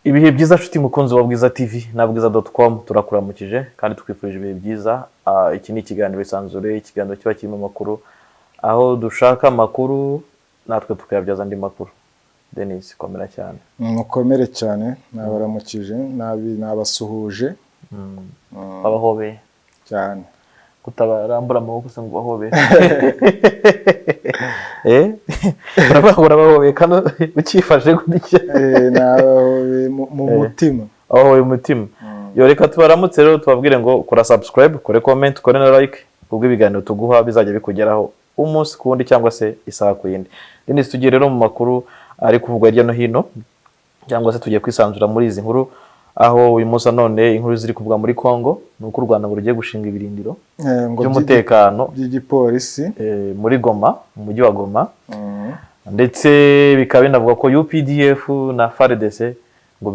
Ibihe byiza nshuti mukunzi wa Bwiza TV na bwiza.com turakuramukije kandi twifurije ibihe byiza. Iki ni ikiganiro isanzure, ikiganiro kiba kirimo amakuru aho dushaka amakuru natwe tukayabyaza andi makuru. Denis, komera cyane. Mukomere cyane, nabaramukije, nabasuhuje. Abahobeye cyane. Kutabarambura amaboko se ngo bahobeye. Urabahobeye kandi ukifashe gutya. Nabahobeye mu mutima. Ahoye umutima. Yo reka tubaramutse rero tubabwire ngo kora subscribe, kore comment, kore na like ubwo ibiganiro tuguha bizajya bikugeraho umunsi kundi cyangwa se isaha ku yindi. Denis, tugiye rero mu makuru ari kuvugwa hirya no hino cyangwa se tugiye kwisanzura muri izi nkuru aho uyu munsi none inkuru ziri kuvuga muri Kongo nuko u Rwanda rugiye gushinga ibirindiro by'umutekano by'igipolisi muri Goma, mu mujyi wa Goma. Ndetse bikaba binavuga ko UPDF na FARDC ngo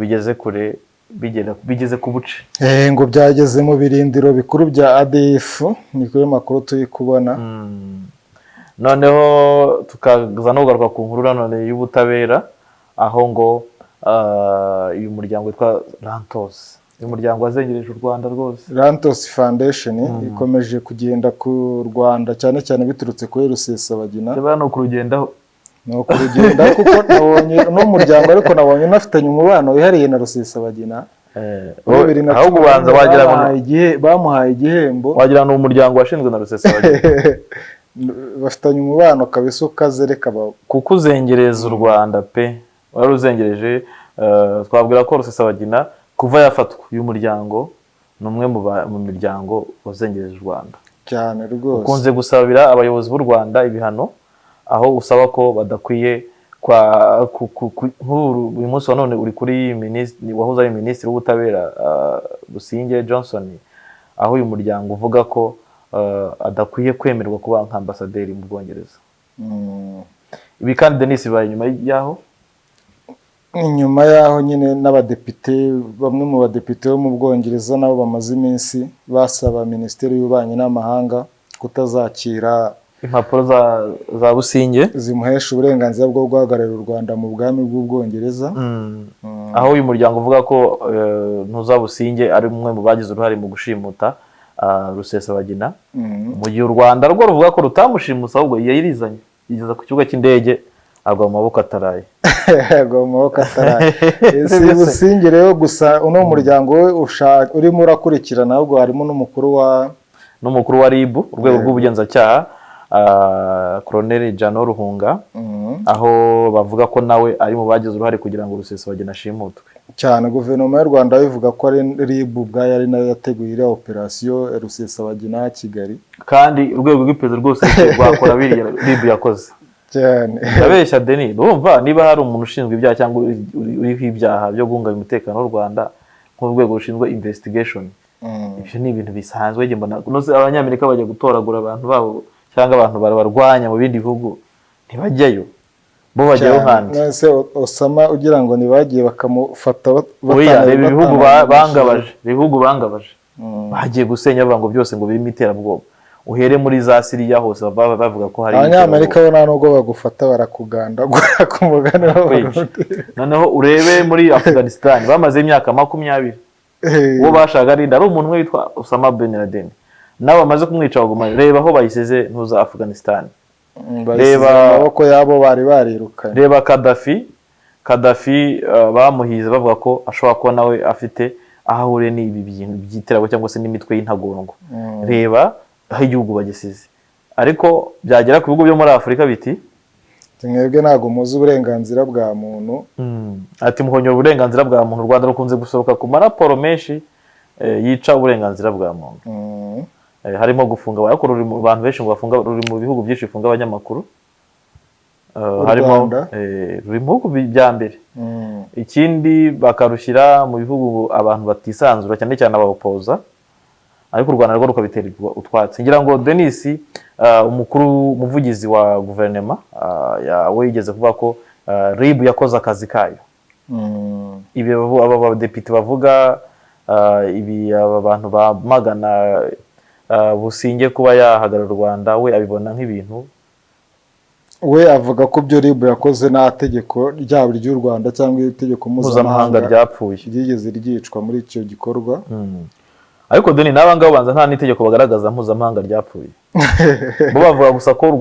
bigeze ku buce. Ngo byageze mu birindiro bikuru bya ADF, niko makuru turi kubona. Noneho tukaza no kugaruka ku nkuru nanone y'ubutabera aho ngo uyu muryango witwa Rantos, uyu muryango wazengereje u Rwanda rwose. Rantos Foundation ikomeje kugenda ku Rwanda cyane cyane biturutse kuri Rusesabagina. No kurugendaho kuko nabonye no muryango ariko nabonye nafitanye umubano wihariye na Rusesabagina. Aho kubanza wagira ngo bamuhaye igihembo, wagira ngo umuryango washinzwe na Rusesabagina. Bafitanye umubano kabisa ukazereka kuko uzengereza u Rwanda pe. Waruzengereje twabwira ko Rusesabagina kuva yafatwa uyu muryango numwe mu miryango uzengereje u Rwanda cyane rwose. Ukunze gusabira abayobozi b'u Rwanda ibihano aho usaba ko badakwiye uyu munsi wa none uri kuri minisitiri wahoze ari minisitiri w'ubutabera Businge Johnson, aho uyu muryango uvuga ko adakwiye kwemerwa kuba nk'ambasaderi mu Bwongereza. Ibi kandi Denis bibaye nyuma yaho nyine n'abadepite, bamwe mu badepite bo mu Bwongereza nabo bamaze iminsi basaba Minisiteri y'Ububanyi n'Amahanga kutazakira impapuro za Businge zimuhesha uburenganzira bwo guhagararira u Rwanda mu bwami bw'Ubwongereza. Aho uyu muryango uvuga ko Ntuza Businge ari umwe mu bagize uruhare mu gushimuta Rusesabagina, mu gihe u Rwanda rwo ruvuga ko rutamushimusa ahubwo yayirizanye igeza ku kibuga cy'indege agwa mu maboko ataraye. Si Businge rero gusa uno muryango we urimo urakurikirana, ahubwo harimo n'umukuru wa RIB urwego rw'ubugenzacyaha Colonel Jano Ruhunga, aho bavuga ko nawe ari mu bagize uruhare kugira ngo Rusesabagina ashimutwe. Cyane guverinoma y'u Rwanda bivuga ko ari RIB ubwayo ari nayo yateguye iriya operasiyo Rusesabagina Kigali, kandi urwego rw'iperereza rwose rwakora biriya RIB yakoze cyane. Ndabeshya Denis, urumva niba hari umuntu ushinzwe ibyaha cyangwa uriho ibyaha byo guhungabanya umutekano w'u Rwanda nk'urwego rushinzwe investigation, ibyo ni ibintu bisanzwe. Abanyamerika bajya gutoragura abantu babo cyangwa abantu barwanya mu bindi bihugu ntibajyayo, bo bajyayo handi. Nese Osama ugira ngo nibagiye bakamufata ibihugu bangabaje bagiye gusenya bavuga ngo byose ngo birimo iterabwoba. Uhere muri za Syria hose bavuga ko hari Abanyamerika bo nta nubwo bagufata barakugandagura ku mugani w'Abarundi. Noneho urebe muri Afghanistan bamaze imyaka 20 uwo bashaka ari umuntu umwe witwa Osama bin Laden, nabo bamaze kumwica baguma. Reba aho bayiseze Ntuza Afghanistan, reba amaboko yabo bari barirukanye. Reba Gaddafi bamuhize bavuga ko ashobora kuba nawe afite ahure n'ibi bintu byiterabo cyangwa se n'imitwe y'intagongo. Reba aho igihugu bagisize, ariko byagera ku bihugu byo muri Afurika biti mwebwe ntago muzi uburenganzira bwa muntu. Ati muhonyora uburenganzira bwa muntu. U Rwanda rukunze gusohoka ku maraporo menshi yica uburenganzira bwa muntu. Harimo gufunga abantu benshi ngo bafunga, ruri mu bihugu byinshi bifunga abanyamakuru. Harimo ruri mu bihugu bya mbere. Ikindi bakarushyira mu bihugu abantu batisanzura cyane cyane abapoza, ariko u Rwanda rwo rukabitera utwatsi. Ngira ngo Denis, umuvugizi wa guverinoma we yigeze kuvuga ko RIB yakoze akazi kayo. Ibi aba badepite bavuga ibi aba bantu bamagana Businge kuba yahagarara u Rwanda, we abibona nk'ibintu we avuga ko byo RIB yakoze nta tegeko ryaba ry'u Rwanda cyangwa itegeko mpuzamahanga ryapfuye ryigeze ryicwa muri icyo gikorwa. ariko deni n'abangabo banza nta n'itegeko bagaragaza mpuzamahanga ryapfuye bo bavuga gusa ko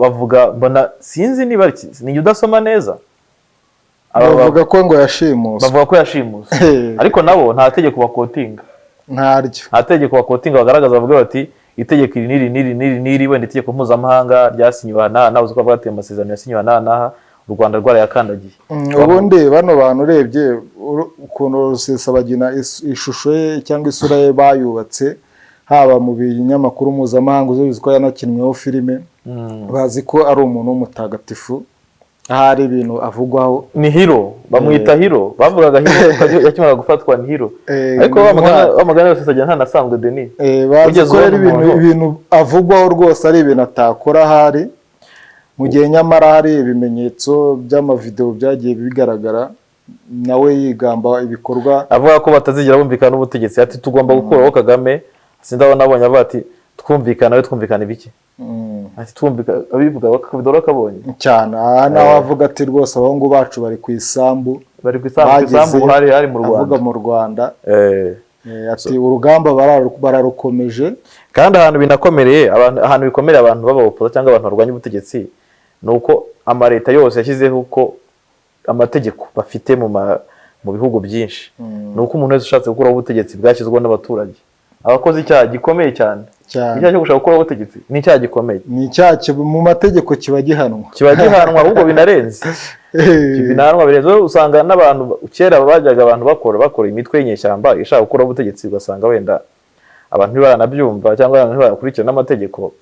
bavuga mbona sinzi niba ni udasoma neza bavuga ko ngo yashimuswe, bavuga ko yashimuswe ariko nabo nta tegeko bakotinga, nta tegeko bakotinga bagaragaza, bavuga bati itegeko iri wenda itegeko mpuzamahanga ryasinywe nawe uzi ko bavuga ati amasezerano yasinywe n'aha u Rwanda rwarayakandagiye. Ubundi bano bantu urebye ukuntu Rusesabagina ishusho ye cyangwa isura ye bayubatse haba mu binyamakuru mpuzamahanga uzi ko yanakinweho filime, bazi ko ari umuntu w'umutagatifu, ahari ibintu avugwaho ni hero, bamwita hero, bavugaga hero yakimara gufatwa ni hero, ariko bamagana Rusesabagina ntanasanzwe Denis, bazi ko ari ibintu avugwaho rwose ari ibintu atakora ahari, mu gihe nyamara hari ibimenyetso by'amavideo byagiye bigaragara nawe yigamba ibikorwa, avuga ko batazigera bumvikana n'ubutegetsi, ati tugomba gukuraho Kagame. Sindabona abonye avuga ati twumvikana ibiki, ati twumvikana, abivuga bakavidora akabonye cyane nawe avuga ati rwose abahungu bacu bari ku isambu, hari mu Rwanda, avuga mu Rwanda, ati urugamba bararukomeje. Kandi ahantu binakomereye ahantu bikomereye abantu b'abawopoza cyangwa abantu barwanya ubutegetsi nuko amaleta yose yashyizeho ko amategeko bafite mu bihugu byinshi, nuko umuntu wese ushatse gukuraho ubutegetsi bwashyizweho n'abaturage abakoze icyaha gikomeye cyane. Icyaha cyo gushaka gukuraho ubutegetsi ni icyaha gikomeye, ni icyaha mu mategeko kiba gihanwa ahubwo binarenze binanwa birenze. Usanga n'abantu kera bajyaga abantu bakora imitwe y'inyeshyamba ishaka gukuraho ubutegetsi, ugasanga wenda abantu ntibanabyumva cyangwa abantu ntibanakurikirana n'amategeko,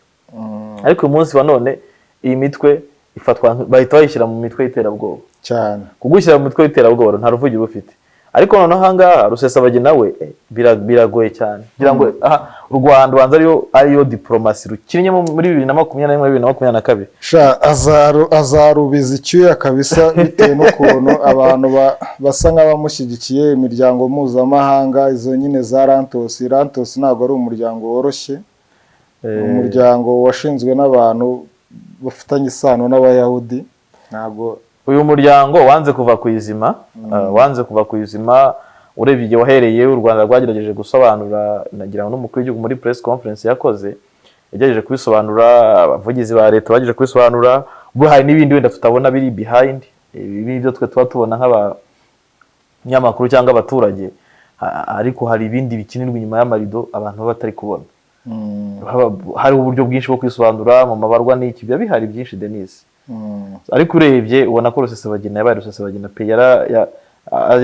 ariko uyu munsi wa none iyi mitwe ifatwa bahita bayishyira mu mitwe y'iterabwoba cyane. Kugushyira mu mitwe y'iterabwoba nta ruvugiro ufite, ariko noneho ahangaha Rusesabagina we biragoye cyane kugira ngo u Rwanda ubanza ariyo diplomasi rukinnye muri 2021 2022 azarubiza icyuya kabisa, bitewe n'ukuntu abantu basa nk'abamushyigikiye, imiryango mpuzamahanga izo nyine za Rantos ntabwo ari umuryango woroshye, umuryango washinzwe n'abantu bafitanye isano n'Abayahudi. Ntabwo uyu muryango wanze kuva ku izima, urebye igihe wahereye u Rwanda rwagerageje gusobanura, nagira ngo n'umukuru w'igihugu muri press conference yakoze yagerageje kubisobanura, abavugizi ba leta bagejeje kubisobanura, ubwo hari n'ibindi wenda tutabona biri behind ibi byo twe tuba tubona nk'abanyamakuru cyangwa abaturage, ariko hari ibindi bikinirwa inyuma y'amarido abantu baba batari kubona. Hari uburyo bwinshi bwo kwisobanura mu mabarwa n'iki biba bihari byinshi Denis, ariko urebye ubona ko Rusesabagina yabaye Rusesabagina pe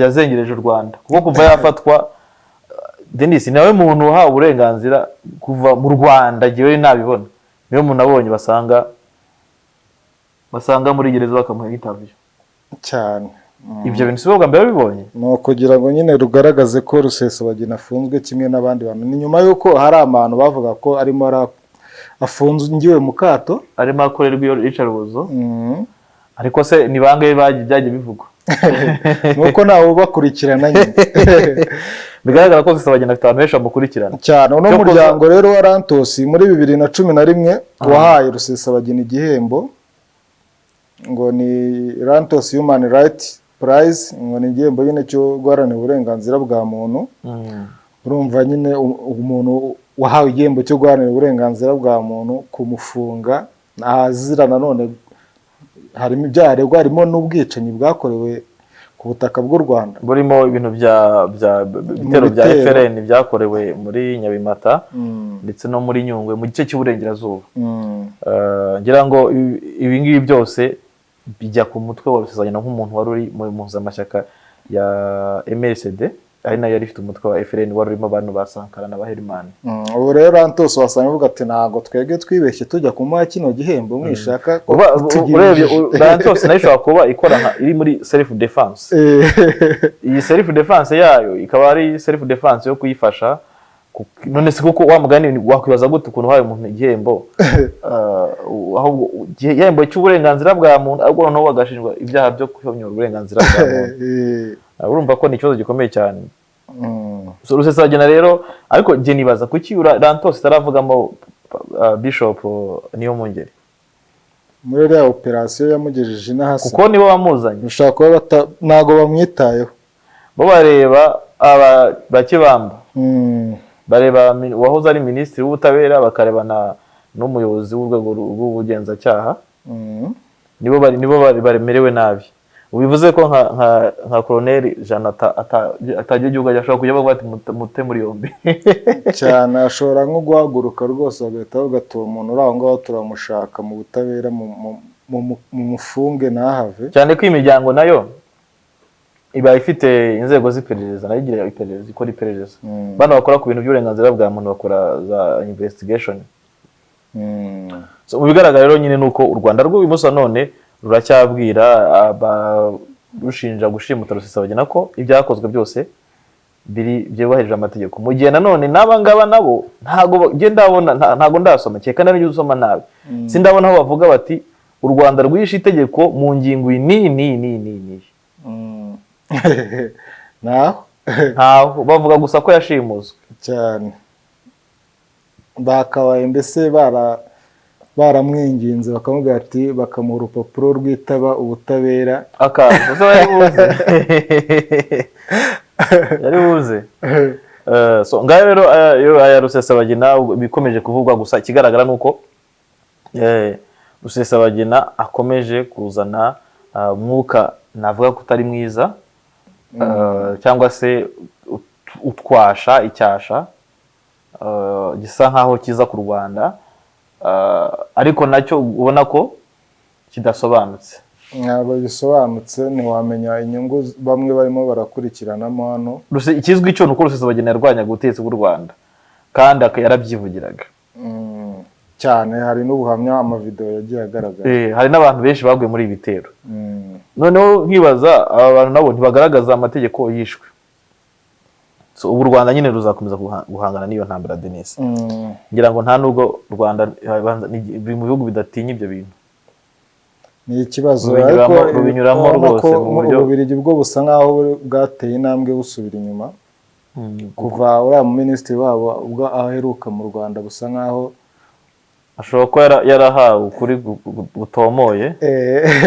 yazengereje u Rwanda kuko kuva yafatwa Denis nawe muntu uhawe uburenganzira kuva mu Rwanda, giwe nabibona niyo muntu abonye basanga muri gereza bakamuha interview cyane. Ibyo bintu sibwo mbere bibonye no kugira ngo nyine rugaragaze ko Rusesabagina afunzwe kimwe n'abandi bantu, ni nyuma yuko hari abantu bavuga ko arimo afungiwe mu kato, arimo akorerwa iyo iyicarubozo, ariko se ni bangahe byagiye bivugwa nuko nawe bakurikirana nyine bigaragara ko Rusesabagina afite abantu benshi bamukurikirana cyane. Uno muryango rero wa Rantos muri 2011 wahaye Rusesabagina igihembo ngo ni Rantos Human Rights Prize, ngo ni igihembo nyine cyo guharanira uburenganzira bwa muntu. Urumva nyine umuntu wahawe igihembo cyo guharanira uburenganzira bwa muntu kumufunga azira nanone harimo ibyaha harimo n'ubwicanyi bwakorewe ku butaka bw'u Rwanda, burimo ibintu bitero bya FRN byakorewe muri Nyabimata ndetse no muri Nyungwe mu gice cy'uburengerazuba. Ngira ngo ibi ngibi byose bijya ku mutwe wa Rusesabagina nk'umuntu wari uri mu mpuzamashyaka ya MRCD, ari nayo yari ifite umutwe wa FRN wari urimo abantu basankara na Baherimana. Ubu rero Rantos wasanga uvuga ati ntago twebwe twibeshye tujya kumuha kino gihembo mwishaka urebye Rantos nayo ishobora kuba ikora iri muri self defense. Iyi self defense yayo ikaba ari self defense yo kuyifasha, none se kuko wa mugani wakwibaza gute ukuntu haye umuntu igihembo aho igihembo cy'uburenganzira bwa muntu ahubwo noneho bagashinjwa ibyaha byo kuhonyora uburenganzira bwa muntu. Urumva ko ni ikibazo gikomeye cyane. Rusesabagina rero, ariko je nibaza kuki Rantos taravugamo Bishop Niyomwungeri muri iriya operasiyo yamugejeje inahasi, kuko nibo bamuzanye, bishobora kuba ntago bamwitayeho, bo bareba bakibamba, bareba uwahoze ari minisitiri w'ubutabera, bakarebana n'umuyobozi w'urwego rw'ubugenzacyaha, nibo baremerewe nabi. Ubivuze ko nka Colonel Jean atagiye igihugu ashobora kujya bavuga ati mute muri yombi cyane, ashobora nko guhaguruka rwose bagahita bagatura umuntu uri aho ngaho turamushaka mu butabera mu mufunge ntahave, cyane ko imiryango nayo iba ifite inzego z'iperereza, nayo igira iperereza, ikora iperereza. Bano bakora ku bintu by'uburenganzira bwa muntu bakora za investigation. So mu bigaragara rero nyine nuko u Rwanda rw'ubumoso none ruracyabwira rushinja gushimuta Rusesabagina ko ibyakozwe byose byubahirije amategeko, mu gihe nanone n'abangaba nabo ntago ndasoma, cyeka nari usoma nabi, sindabona aho bavuga bati u Rwanda rwishe itegeko mu ngingo ni ntaho bavuga gusa ko yashimuswe cyane. Bakabaye mbese baramwinginze bakamubwira ati bakamuha urupapuro rwitaba ubutabera, yari buze. So ngayo rero aya Rusesabagina bikomeje kuvugwa, gusa ikigaragara nuko Rusesabagina akomeje kuzana umwuka navuga ko utari mwiza, cyangwa se utwasha icyasha gisa nkaho kiza ku Rwanda, ariko nacyo ubona ko kidasobanutse. Ntabwo bisobanutse, ntiwamenya inyungu bamwe barimo barakurikiranamo hano. Ikizwi cyo nuko Rusesabagina yarwanyaga ubutegetsi bw'u Rwanda kandi yarabyivugiraga cyane. Hari n'ubuhamya, amavideo yagiye agaragara, hari n'abantu benshi baguye muri ibi bitero. Noneho nkibaza aba bantu nabo ntibagaragaza amategeko yishwe. So ubu Rwanda nyine ruzakomeza guhangana n'iyo ntambara Denis. Ngira ngo nta nubwo Rwanda biri mu bihugu bidatinya ibyo bintu. Ni ikibazo, ariko rubinyuramo rwose mu buryo Ububiligi bwo busa nkaho bwateye intambwe busubira inyuma. Kuva uriya mu minisitiri wabo ubwo aheruka mu Rwanda busa nkaho ashobora kuba yarahawe ukuri gutomoye,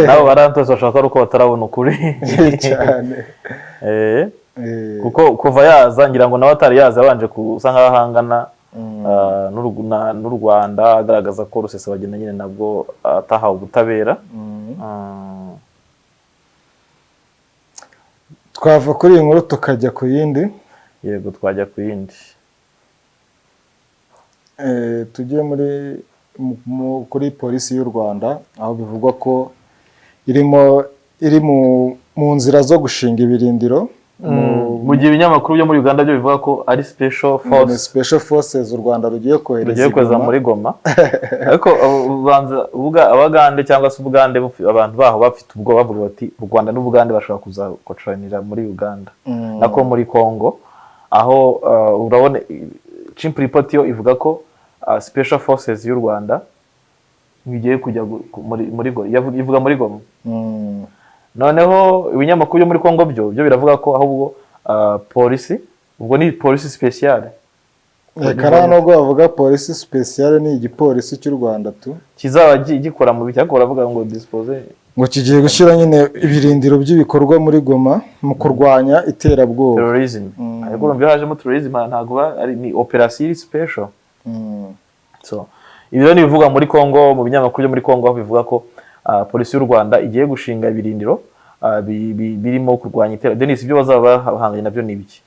nabo barantose bashaka uko batarabona ukuri cyane. Kuko kuva yaza ngira ngo nawe atari yaza abanje kusa nkaho ahangana n'u Rwanda, agaragaza ko Rusesabagina nyine nabwo atahawe ubutabera. Twava kuri iyi nkuru tukajya ku yindi. Yego, twajya ku yindi. Tujye kuri polisi y'u Rwanda, aho bivugwa ko iri mu nzira zo gushinga ibirindiro. Mu gihe ibinyamakuru byo muri Uganda byo bivuga ko ari special forces u Rwanda rugiye kohereza muri Goma. Ariko abagande cyangwa se Ubugande, abantu baho bafite ubwo bavuga bati u Rwanda n'Ubugande bashobora kuzakoranira muri Uganda, nako muri Congo, aho urabona Chimp report yo ivuga ko special forces y'u Rwanda bigiye kujya muri ivuga muri Goma. Noneho ibinyamakuru byo muri Congo byo biravuga ko ahubwo polisi, ubwo ni polisi speciale, Kana nubwo bavuga polisi speciale ni igipolisi cy'u Rwanda kizaba gikora mu bicyako baravuga ngo dispose, ngo kigiye gushyira nyine ibirindiro by'ibikorwa muri Goma mu kurwanya iterabwoba, terrorism. Ariko urumva hajemo terrorism ntago ari ni operation special. So ibyo ni bivuga muri Congo, mu binyamakuru byo muri Congo bivuga ko polisi y'u Rwanda igiye gushinga ibirindiro birimo kurwanya iterabwoba. Denis, ibyo bazaba bahanganye nabyo ni ibiki?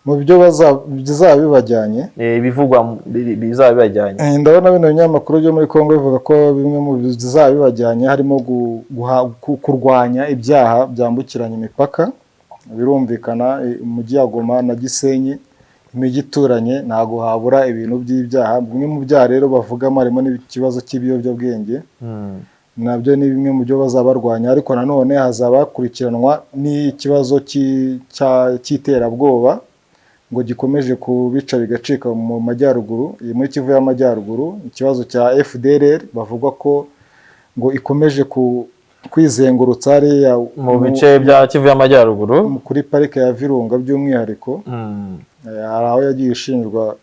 Mu byo bizaba bibajyanye, bivugwa bizaba bibajyanye, ndabona bino binyamakuru byo muri Congo bivuga ko bimwe mu bizaba bibajyanye harimo kurwanya ibyaha byambukiranya imipaka. Birumvikana umujyi wa Goma na Gisenyi, imijyi ituranye, ntago habura ibintu by'ibyaha. Bimwe mu byaha rero bavugamo harimo n'ikibazo cy'ibiyobyabwenge, nabyo ni bimwe mu byo bazaba barwanya. Ariko nanone hazaba hakurikiranwa n'ikibazo cy'iterabwoba ngo gikomeje kubica bigacika mu majyaruguru, muri Kivu y'Amajyaruguru. Ikibazo cya FDLR bavuga ko ngo ikomeje kwizengurutsa hariya mu bice bya Kivu y'Amajyaruguru, kuri parike ya Virunga by'umwihariko. Hari aho yagiye ishinjwa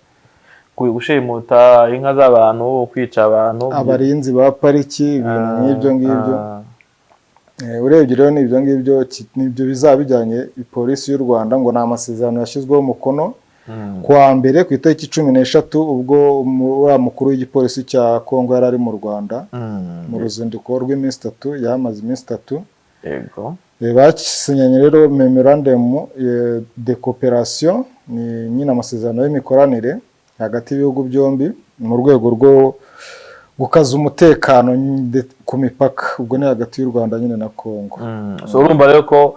gushimuta inka z'abantu, kwica abantu, abarinzi ba pariki, ibintu nk'ibyo ngibyo. Urebye rero n'ibyo ngibyo nibyo bizaba bijyanye polisi y'u Rwanda ngo ni amasezerano yashyizweho umukono kuwa mbere ku itariki 16 ubwo wa mukuru w'igipolisi cya Kongo yari ari mu Rwanda mu ruzinduko rw'iminsi 3 yamaze iminsi 3. Yego. Basinyanye rero memorandum de coopération, ni nyine amasezerano y'imikoranire hagati y'ibihugu byombi mu rwego rwo gukaza umutekano ku mipaka, ubwo ni hagati y'u Rwanda nyine na Kongo. So urumva rero ko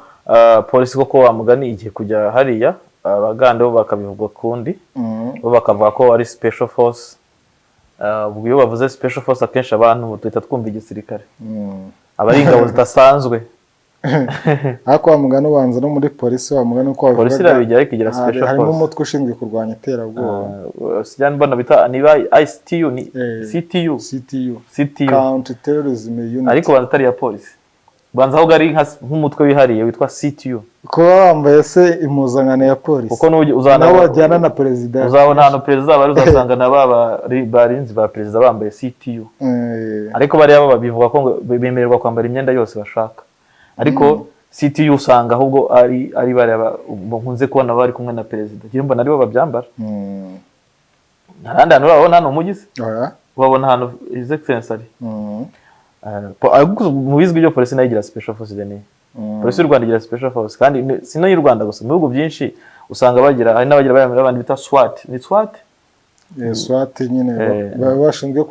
polisi koko wamugani igihe kujya hariya abagande bo bakabivuga kundi bo bakavuga ko ari special force. Ubwo iyo bavuze special force akenshi abantu twita twumva igisirikare, abari ingabo zidasanzwe. Ariko wamugana ubanza no muri polisi wamugana uko bavuga polisi irabigira ariko igira special force, harimo umutwe ushinzwe kurwanya iterabwoba. Sijyana mbona bita niba ICTU ni CTU Counter Terrorism Unit, ariko banza atari ya polisi, banza aho gari nk'umutwe wihariye witwa CTU. Ko wambaye se impuzankano ya polisi kuko uzana wajyana na perezida, uzabona hano perezida bari uzasanga na barinzi ba perezida bambaye CTU. Ariko bari abo babivuga ko bemererwa kwambara imyenda yose bashaka, ariko CTU usanga ahubwo ari bari nkunze kubona bari kumwe na perezida, ngiye mbona aribo babyambara. Narandi hano babona hano umugize babona hano His Excellency ari mu bizwi byo polisi nayo igira special force deni. Polisi y'u Rwanda igira special force kandi sino y'u Rwanda gusa, mu bihugu byinshi usanga bagira, hari n'abagira bayamira abandi bita SWAT. Ni SWAT? SWAT nyine baba bashinzwe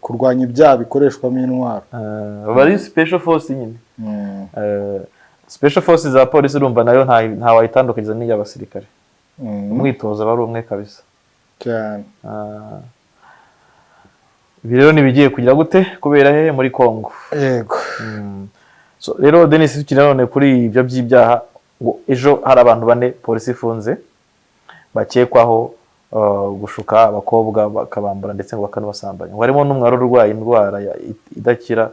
kurwanya ibyaha bikoreshwamo intwaro. Bari special force nyine. Special force za polisi urumva nayo nta wayitandukanyiriza n'iy'abasirikare. Umwitozo bari umwe kabisa cyane. Ibi rero nibigiye kugira gute kubera he muri Kongo. Yego. So rero Denis tukiri none kuri ibyo by'ibyaha ngo ejo hari abantu 4 polisi ifunze bakekwaho gushuka abakobwa bakabambura ndetse ngo bakanabasambanya. Ngo harimo n'umwaro urwaye indwara idakira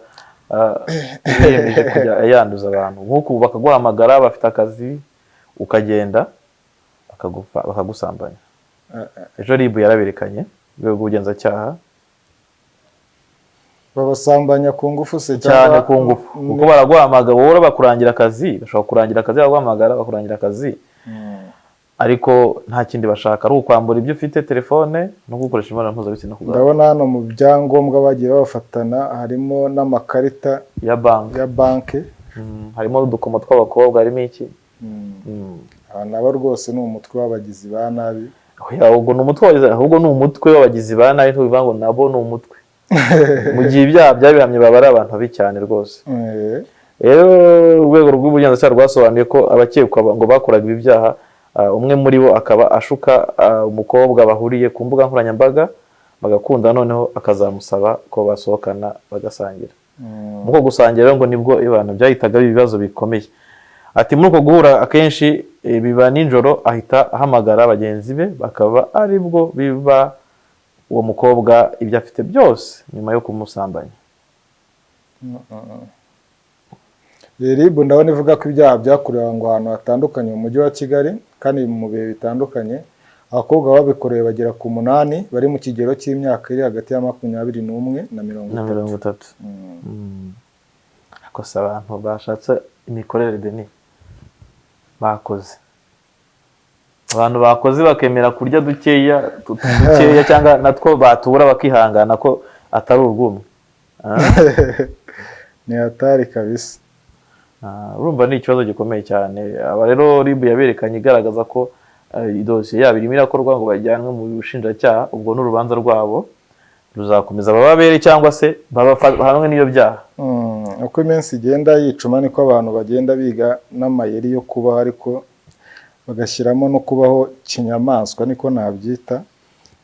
yemeje kujya yanduza abantu. Nkuko bakaguhamagara bafite akazi ukagenda bakagusambanya. Ejo RIB yaraberekanye rwego rw'ubugenzacyaha babasambanya ku ngufu se cyane ku ngufu, kuko baraguhamagara wowe bakurangira akazi, bashaka kurangira akazi baguhamagara bakurangira akazi, ariko nta kindi bashaka ari ukwambura ibyo ufite telefone no gukoresha imibonano mpuzabitsina. Ndabona hano mu byangombwa bagiye bafatana harimo n'amakarita ya banki, harimo udukomo tw'abakobwa, harimo iki nabo rwose ni umutwe w'abagizi ba nabi. Ahubwo ni umutwe w'abagizi ba nabi, ntubivuga ngo nabo ni umutwe. Mu gihe ibyaha byabihamye baba ari abantu babi cyane rwose. Rero urwego rw'ubugenzacyaha rwasobanuye ko abakekwa ngo bakoraga ibi byaha, umwe muri bo akaba ashuka umukobwa bahuriye ku mbuga nkoranyambaga bagakunda, noneho akazamusaba ko basohokana bagasangira. Muko gusangira ngo nibwo abantu byahitaga ibibazo bikomeye. Ati muri uko guhura akenshi biba ninjoro, ahita ahamagara bagenzi be bakaba aribwo biba uwo mukobwa ibyo afite byose nyuma yo kumusambanya. RIB ndabona ivuga ko ibyaha byakorewe ngo ahantu hatandukanye mu mujyi wa Kigali kandi mu bihe bitandukanye. Abakobwa babikoreye bagera ku 8 bari mu kigero cy'imyaka iri hagati ya 21 na 30. Akosa abantu bashatse imikorere deni bakoze. Abantu bakoze bakemera kurya dukeya cyangwa natwo batura bakihangana ko atari urwumwe. Ni hatari kabisa. Urumva ni ikibazo gikomeye cyane. Aba rero RIB yaberekanye igaragaza ko idosiye yabo irimo irakorwa ngo bajyanwe mu bushinjacyaha, ubwo n'urubanza rwabo ruzakomeza bababere cyangwa se hamwe n'iyo byaha. Uko iminsi igenda yicuma niko abantu bagenda biga n'amayeri yo kubaho, ariko bagashyiramo no kubaho kinyamaswa niko nabyita.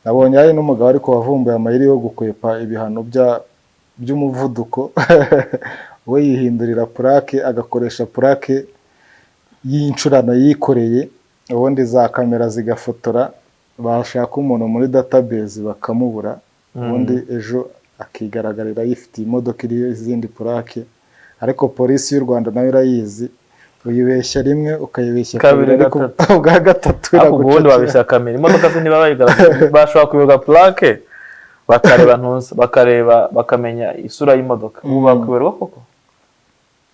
Nabonye hari n'umugabo ariko wavumbuye amayeri yo gukwepa ibihano by'umuvuduko we yihindurira plaque, agakoresha plaque y'incurano yikoreye, ubundi za kamera zigafotora, bashaka umuntu muri database bakamubura, ubundi ejo akigaragarira yifitiye imodoka iriho izindi plaque. Ariko polisi y'u Rwanda nayo irayizi, uyibeshya rimwe ukayibeshya kabiri ariko gatatu bwa gatatu ariko ubundi babeshya kamera imodoka ze niba bayigaragaza bashobora kuyoga plaque bakareba ntuza bakamenya isura y'imodoka ubu bakwiberwa koko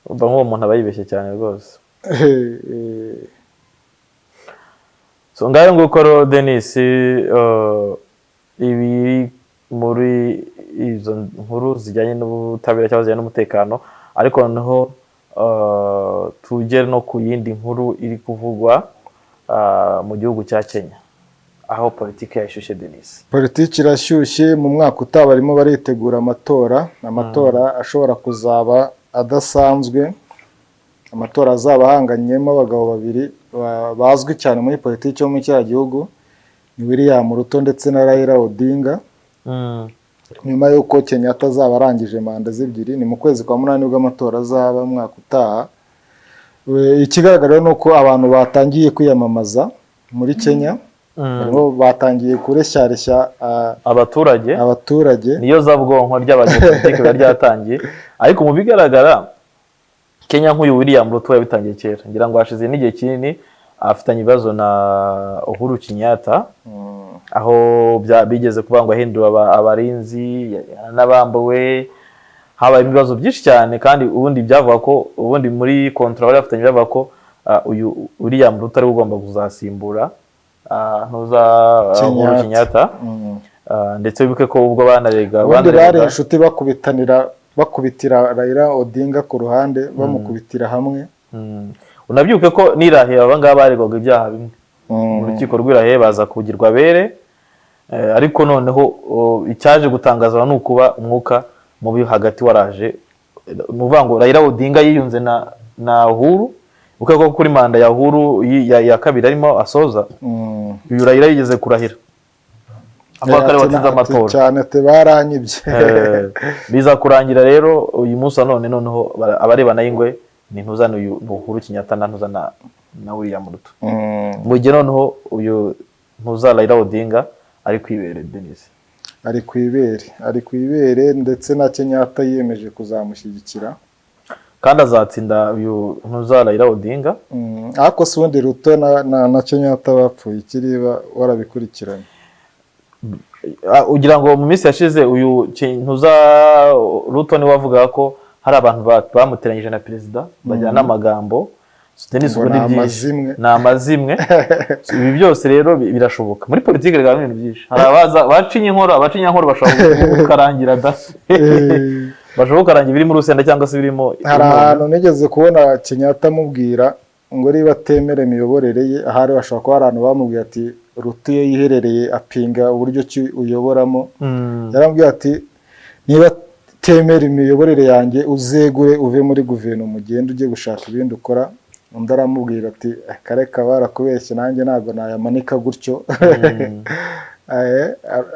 umva nk'uwo muntu aba yibeshye cyane rwose so ngayo nguko rero Denis ibi muri izo nkuru zijyanye n'ubutabera cyangwa zijyanye n'umutekano ariko noneho tugere no ku yindi nkuru iri kuvugwa mu gihugu cya Kenya aho politiki yashyushye Denis. Politiki irashyushye mu mwaka utaha barimo baritegura amatora ashobora kuzaba adasanzwe, amatora azaba ahanganyemo abagabo babiri bazwi cyane muri politiki yo mu cya gihugu ni William Ruto ndetse na Raila Odinga. Nyuma y'uko Kenyatta azaba arangije manda z'ebyiri ni mu kwezi kwa munani bw'amatora azaba mu mwaka utaha. Ikigaragara ni uko abantu batangiye kwiyamamaza muri Kenya, batangiye kureshyareshya abaturage niyo zabwonko ry'abanyapolitiki bari ryatangiye, ariko mu bigaragara Kenya nk'uyu William Ruto yabitangiye kera, ngira ngo hashize n'igihe kinini afitanye ibibazo na Uhuru Kenyatta, aho bigeze kuvuga ngo ahindura abarinzi n'abambuwe, habaye ibibazo byinshi cyane, kandi ubundi byavuga ko ubundi muri kontra bari bafitanye bavuga ko uyu William Ruto ari ugomba kuzasimbura ntuza Uhuru Kenyatta, ndetse bibuke ko ubwo banarega bari inshuti bakubitira Raila Odinga ku ruhande bamukubitira hamwe. Unabyibuke ko nirahiye abangaba baregwaga ibyaha bimwe mu rukiko rw'irahiye baza kugirwa bere, ariko noneho icyaje gutangazwa ni ukuba umwuka mubi hagati waraje, muvuga ngo Raila Odinga yiyunze na Uhuru, uko ko kuri manda ya Uhuru ya kabiri arimo asoza uyu Raila yigeze kurahira abakare batsinze amatora cyane baranyibye. Biza kurangira rero uyu munsi none noneho abarebana y'ingwe ni ntuzana uyu Uhuru Kenyatta na ntuzana na William Ruto. Mu gihe noneho uyu ntuzana Raila Odinga ari kwibere Denis, ari kwibere ndetse na Kenyatta yiyemeje kuzamushyigikira kandi azatsinda uyu ntuzana Raila Odinga. Ariko si ubundi Ruto na Kenyatta bapfuye ikiriba warabikurikiranye. Ugira ngo mu minsi yashize uyu ntuza Ruto ni wavuga ko hari abantu bamuteranyije na perezida bajyana n'amagambo, Denis ubundi ni amazimwe. Ibi byose rero birashoboka muri politiki, rega ibintu byinshi, hari abaza bacinya inkoro bashobora kukarangira da bashobora kukarangira birimo urusenda cyangwa se birimo. Hari ahantu nigeze kubona Kenyatta amubwira ngo niba atemera imiyoborere ye, ahari bashobora kuba hari abantu bamubwira ati Ruto iyo yiherereye apinga uburyo ki uyoboramo. Yarambwira ati niba temera imiyoborere yanjye uzegure uve muri guverinoma ugende ujye gushaka ibindi ukora. Undi aramubwira ati kareka barakubeshye nanjye ntabwo nayamanika gutyo.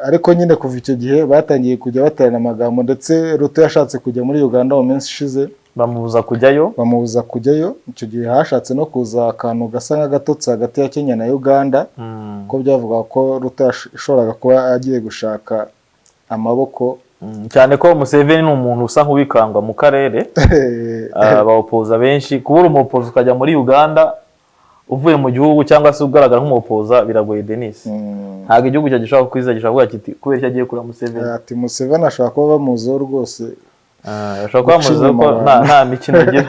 Ariko nyine kuva icyo gihe batangiye kujya baterana amagambo, ndetse Ruto yashatse kujya muri Uganda mu minsi ishize bamubuza kujyayo. Icyo gihe hashatse no kuza akantu gasa nk'agatotsi hagati ya Kenya na Uganda, ko byavuga ko Ruto yashoboraga kuba agiye gushaka amaboko, cyane ko Museveni ni umuntu usa nk'uwikangwa mu karere. Abapoza benshi kubura umupoza ukajya muri Uganda uvuye mu gihugu cyangwa se ugaragara nk'umupoza biragoye Denis. Ntabwo igihugu cyo gishaka kwizera, gishaka kiti kubera cyo agiye kura Museveni. Ati Museveni ashaka kuba bamuzo rwose, ashaka kuba bamuzo ko nta mikino agira.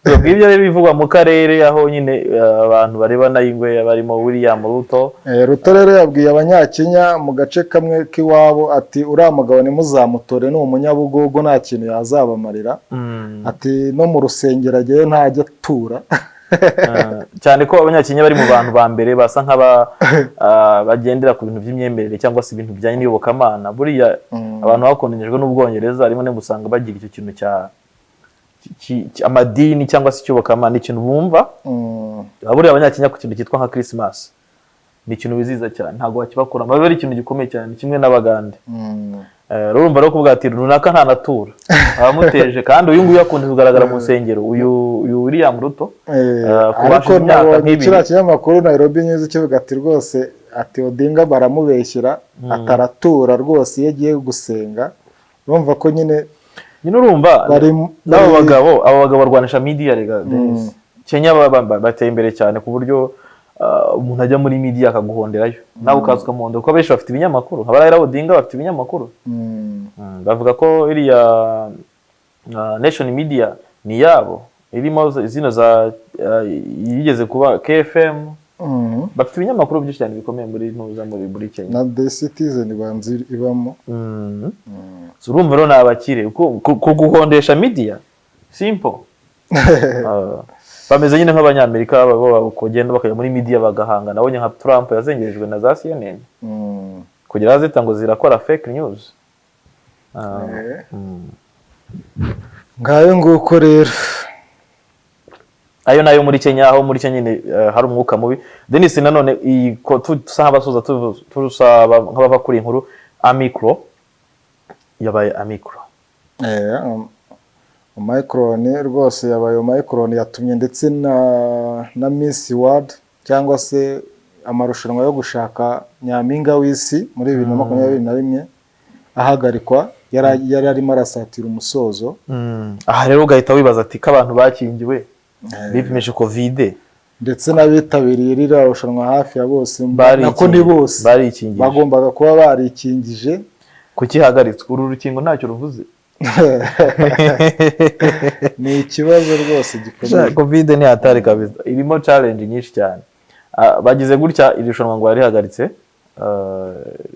Ibyo rero bivugwa mu karere aho nyine abantu barebana y'ingwe barimo William Ruto. Ruto rero yabwiye abanyakenya mu gace kamwe k'iwabo ati uriya mugabo nimuzamutore ni umunyabugogo nta kintu yazabamarira. Ati no mu rusengero agiye ntajya atura. Cyane ko abanyakenya bari mu bantu ba mbere basa bagendera ku bintu by'imyemerere cyangwa se ibintu bijyanye n'iyobokamana. Buriya abantu bakondejwe n'Ubwongereza arimo ne gusanga bagira icyo kintu cya amadini cyangwa se icyubakamana, ikintu bumva. Buriya abanyakenya ku kintu cyitwa nka Christmas ni ikintu biziza cyane, ntabwo bakibakora, biba ari ikintu gikomeye cyane, kimwe n'Abagande. Urumva rero kuvuga ati runaka nta natura abamuteje, kandi uyu nguyu akunda kugaragara mu nsengero, uyu William Ruto kubasha imyaka nk'ibiri. Kiriya kinyamakuru Nairobi News kivuga ati rwose ati Odinga baramubeshyira ataratura rwose iyo agiye gusenga. Urumva ko nyine nyine urumva n'abo bagabo barwanisha media rega Denis. Kenya bateye imbere cyane ku buryo umuntu ajya muri media akaguhonderayo nawe ukaza ukamuhondera kuko abenshi bafite ibinyamakuru nk'aba Raila Odinga bafite ibinyamakuru bavuga ko iriya Nation Media ni yabo irimo zino za yigeze kuba KFM bafite ibinyamakuru byinshi cyane bikomeye muri Kenya na The Citizen banzi ibamo urumva rero nabakire kuguhondesha media simple bameze nyine nk'abanyamerika bagenda bakajya muri media bagahanga nabonye nka Trump yazengerejwe na za CNN kugira azita ngo zirakora fake news ngayo nguko rero ayo nayo muri Kenya aho muri Kenya nyine hari umwuka mubi Denis nanone tusaha basoza turusaba nk'abava kuri inkuru Amicro yabaye Amicro Omicron rwose yabaye Omicron yatumye ndetse na Miss World cyangwa se amarushanwa yo gushaka nyampinga w'isi muri 2021 ahagarikwa yari arimo arasatira umusozo aha rero ugahita wibaza ati ko abantu bakingiwe bipimisha covid ndetse n'abitabiriye rira rushanwa hafi ya bose nako ni bose barikingije bagombaga kuba barikingije kuki hagaritswe uru rukingo ntacyo ruvuze ni ikibazo rwose gikomeye covid ni hatari kabisa irimo challenge nyinshi cyane bagize gutya irushanwa ngo yarihagaritse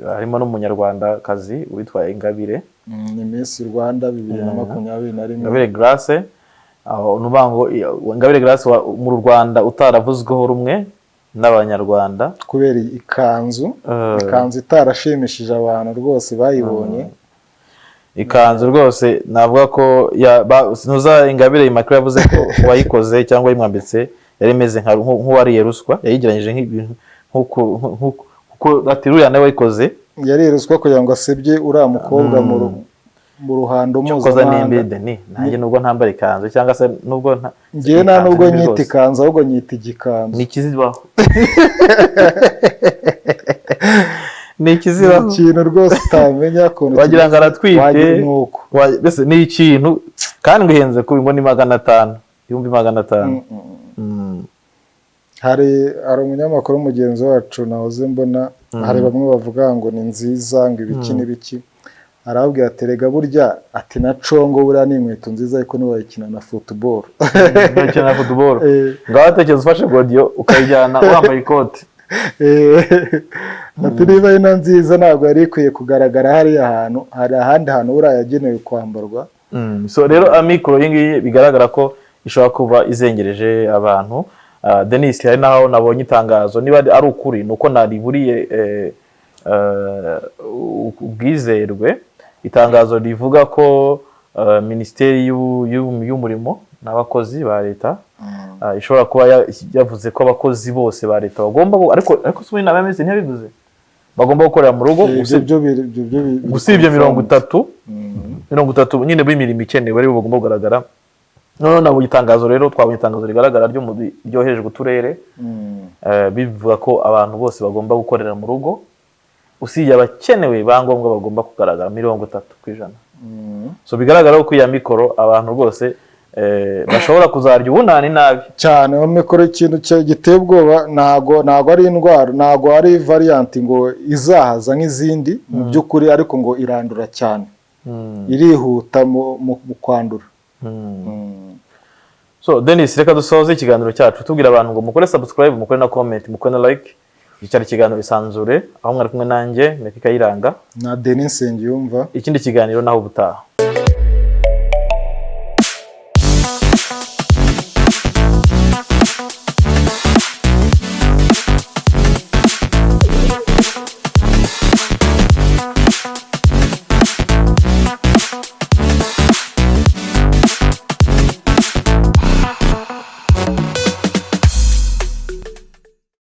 harimo n'umunyarwanda kazi witwa Ingabire ni Miss Rwanda 2021 Ingabire Grace aho nubango Ingabire Grace mu Rwanda utaravuzweho rumwe n'abanyarwanda kubera ikanzu itarashimishije abantu rwose bayibonye ikanzu rwose navuga ko sinuza Ingabire Immaculée yavuze ko wayikoze cyangwa yimwambitse yari meze nk'uwariye ruswa yayigeranyije nk'ibintu nkuko atiruya nawe wayikoze yari ruswa kugira ngo asebye uriya mukobwa mu ruhando mpuzamahanga nanjye nubwo ntambara ikanzu cyangwa se nubwo ngiye nta nubwo nyita ikanzu ahubwo nyita igikanzu ni ikizibaho ni ikizibaho ikintu rwose utamenya ukuntu wagira ngo aratwite mbese ni ikintu kandi ngo ihenze ku bihumbi 500 ibihumbi 500 hari umunyamakuru mugenzi wacu nahoze mbona hari bamwe bavuga ngo ni nziza ngo ibiki n'ibiki arabwira ati rega burya ati na congo buriya ni inkweto nziza ariko niwayikina na football na football ngaho atekereza ufashe godiyo ukayijyana wambaye ikoti ati niba ina nziza ntabwo yari ikwiye kugaragara hari ahandi hantu buriya yagenewe kwambarwa so rero Amicro y'ingiyi bigaragara ko ishobora kuba izengereje abantu Denis hari naho nabonye itangazo niba ari ukuri nuko nariburiye ubwizerwe itangazo rivuga ko Minisiteri y'Umurimo n'abakozi ba leta ishobora kuba yavuze ko abakozi bose ba leta bagomba ariko sumwe nabameze ntibivuze bagomba gukorera mu rugo usibye 30 nyine b'imirimo ikenewe ari bagomba kugaragara none nabo itangazo rero twabonye itangazo rigaragara ryo ryoherejwe uturere bivuga ko abantu bose bagomba gukorera mu rugo usibye abakenewe bangombwa bagomba kugaragara 30%. So bigaragara ko iya Amicro abantu rwose bashobora kuzarya ubunani nabi cyane. Amicro ikintu giteye ubwoba nago ari indwara, nago ari variant ngo izahaza nk'izindi mu by'ukuri, ariko ngo irandura cyane, irihuta mu kwandura. So Denis, reka dusoze ikiganiro cyacu tubwira abantu ngo mukore subscribe, mukore na comment, mukore na like. Icyari kiganiro isanzure aho mwari kumwe nanjye Mefi Kayiranga na Denis Nsengiyumva. Ikindi kiganiro naho ubutaha.